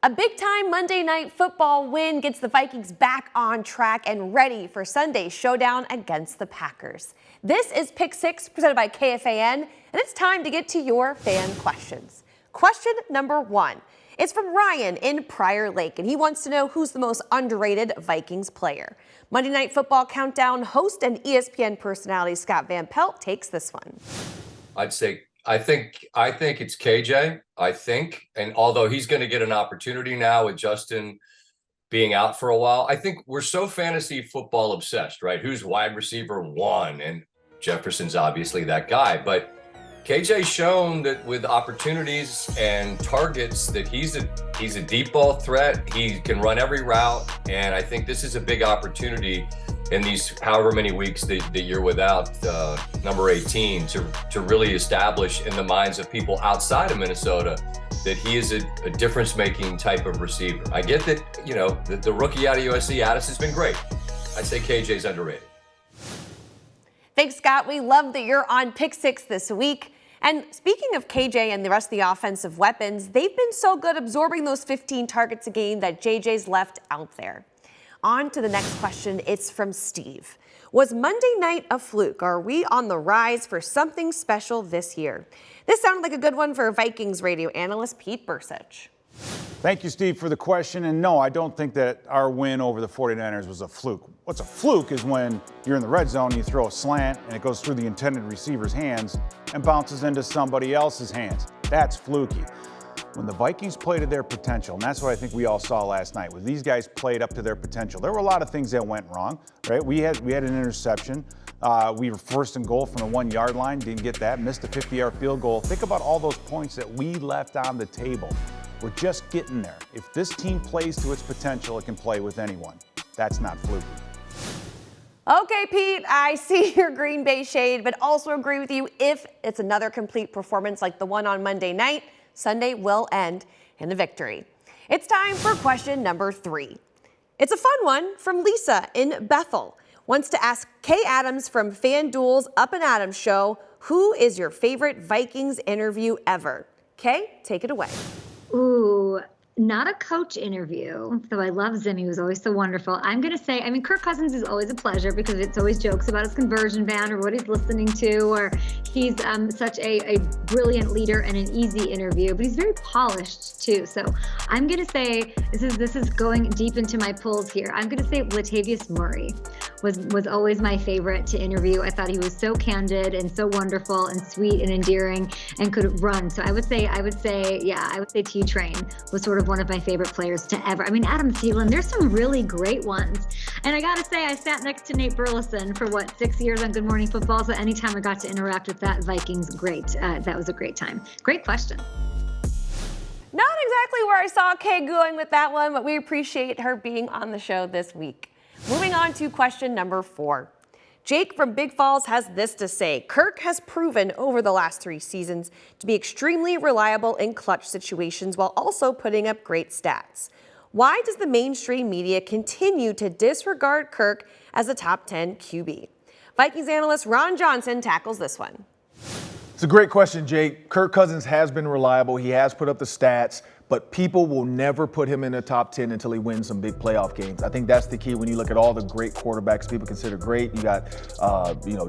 A big-time Monday Night Football win gets the Vikings back on track and ready for Sunday's showdown against the Packers. This is Pick 6 presented by KFAN, and it's time to get to your fan questions. Question number 1. It's from Ryan in Prior Lake, and he wants to know who's the most underrated Vikings player. Monday Night Football Countdown host and ESPN personality Scott Van Pelt takes this one. I think it's KJ. And although he's going to get an opportunity now with Justin being out for a while, I think we're so fantasy football obsessed, right? Who's wide receiver 1? And Jefferson's obviously that guy, but KJ's shown that with opportunities and targets that he's a deep ball threat. He can run every route, and I think this is a big opportunity in these however many weeks that you're without number 18 to really establish in the minds of people outside of Minnesota that he is a difference-making type of receiver. I get that, the rookie out of USC, Addis, has been great. I'd say KJ's underrated. Thanks, Scott. We love that you're on Pick 6 this week. And speaking of KJ and the rest of the offensive weapons, they've been so good absorbing those 15 targets a game that JJ's left out there. On to the next question. It's from Steve. Was Monday night a fluke? Are we on the rise for something special this year? This sounded like a good one for Vikings radio analyst Pete Bursich. Thank you, Steve, for the question. And no, I don't think that our win over the 49ers was a fluke. What's a fluke is when you're in the red zone, you throw a slant, and it goes through the intended receiver's hands and bounces into somebody else's hands. That's fluky. When the Vikings played to their potential, and that's what I think we all saw last night, was these guys played up to their potential. There were a lot of things that went wrong, right? We had an interception. We were first and goal from the 1-yard line, didn't get that, missed a 50-yard field goal. Think about all those points that we left on the table. We're just getting there. If this team plays to its potential, it can play with anyone. That's not fluky. Okay, Pete, I see your Green Bay shade, but also agree with you. If it's another complete performance like the one on Monday night, Sunday will end in the victory. It's time for question number 3. It's a fun one from Lisa in Bethel. Wants to ask Kay Adams from FanDuel's Up and Adams show, who is your favorite Vikings interview ever? Kay, take it away. Ooh, not a coach interview, though I love Zim. He was always so wonderful. I'm going to say, Kirk Cousins is always a pleasure because it's always jokes about his conversion ban or what he's listening to, or he's such a brilliant leader and an easy interview, but he's very polished too. So I'm going to say, this is going deep into my pulls here. I'm going to say Latavius Murray was always my favorite to interview. I thought he was so candid and so wonderful and sweet and endearing and could run. So I would say T-Train was sort of one of my favorite players to ever. Adam Thielen, there's some really great ones. And I got to say, I sat next to Nate Burleson for 6 years on Good Morning Football. So anytime I got to interact with that Vikings, great. That was a great time. Great question. Not exactly where I saw Kay going with that one, but we appreciate her being on the show this week. Moving on to question number 4. Jake from Big Falls has this to say. Kirk has proven over the last 3 seasons to be extremely reliable in clutch situations while also putting up great stats. Why does the mainstream media continue to disregard Kirk as a top 10 QB? Vikings analyst Ron Johnson tackles this one. It's a great question, Jake. Kirk Cousins has been reliable. He has put up the stats, but people will never put him in the top 10 until he wins some big playoff games. I think that's the key when you look at all the great quarterbacks people consider great. You got,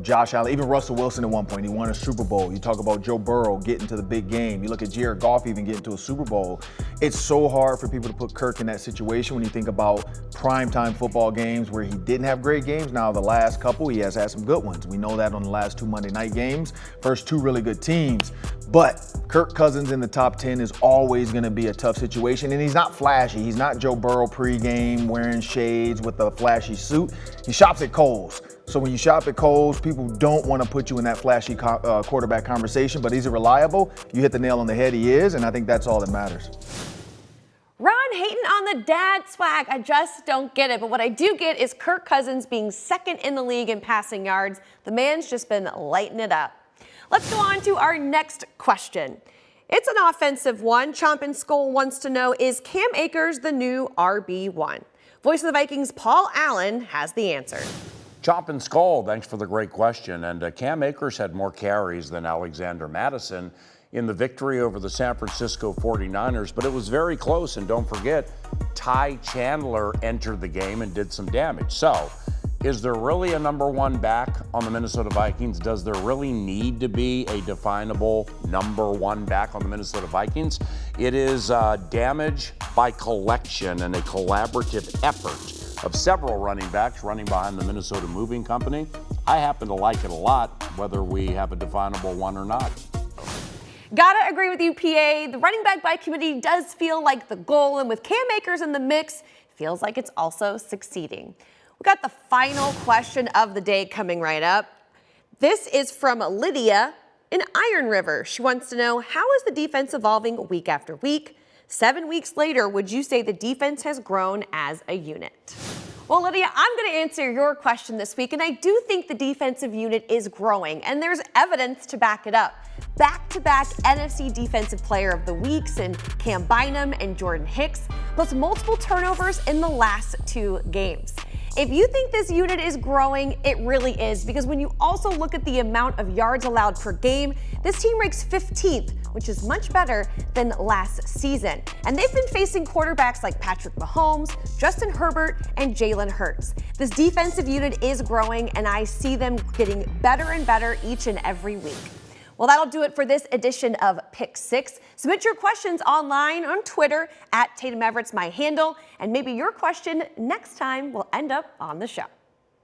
Josh Allen, even Russell Wilson at one point. He won a Super Bowl. You talk about Joe Burrow getting to the big game. You look at Jared Goff even getting to a Super Bowl. It's so hard for people to put Kirk in that situation when you think about primetime football games where he didn't have great games. Now, the last couple, he has had some good ones. We know that on the last 2 Monday night games. First 2 really good teams. But Kirk Cousins in the top 10 is always going to be a tough situation, and he's not flashy. He's not Joe Burrow pregame wearing shades with a flashy suit. He shops at Kohl's. So when you shop at Kohl's, people don't want to put you in that flashy quarterback conversation, but he's reliable. You hit the nail on the head, he is, and I think that's all that matters. Ron hating on the dad swag. I just don't get it. But what I do get is Kirk Cousins being second in the league in passing yards. The man's just been lighting it up. Let's go on to our next question. It's an offensive one. Chomp and Skull wants to know, is Cam Akers the new RB1? Voice of the Vikings, Paul Allen, has the answer. Chomp and Skull, thanks for the great question. And Cam Akers had more carries than Alexander Madison. in the victory over the San Francisco 49ers, but it was very close. And don't forget, Ty Chandler entered the game and did some damage. So, is there really a number one back on the Minnesota Vikings? Does there really need to be a definable number one back on the Minnesota Vikings? It is damage by collection and a collaborative effort of several running backs running behind the Minnesota Moving Company. I happen to like it a lot, whether we have a definable one or not. Gotta agree with you, PA. The running back by committee does feel like the goal, and with Cam Akers in the mix, feels like it's also succeeding. We got the final question of the day coming right up. This is from Lydia in Iron River. She wants to know, how is the defense evolving week after week? 7 weeks later, would you say the defense has grown as a unit? Well, Lydia, I'm going to answer your question this week, and I do think the defensive unit is growing, and there's evidence to back it up. Back-to-back NFC Defensive Player of the Weeks in Cam Bynum and Jordan Hicks, plus multiple turnovers in the last 2 games. If you think this unit is growing, it really is, because when you also look at the amount of yards allowed per game, this team ranks 15th, which is much better than last season. And they've been facing quarterbacks like Patrick Mahomes, Justin Herbert, and Jalen Hurts. This defensive unit is growing, and I see them getting better and better each and every week. Well, that'll do it for this edition of Pick 6. Submit your questions online on Twitter at Tatum Everett's my handle, and maybe your question next time will end up on the show.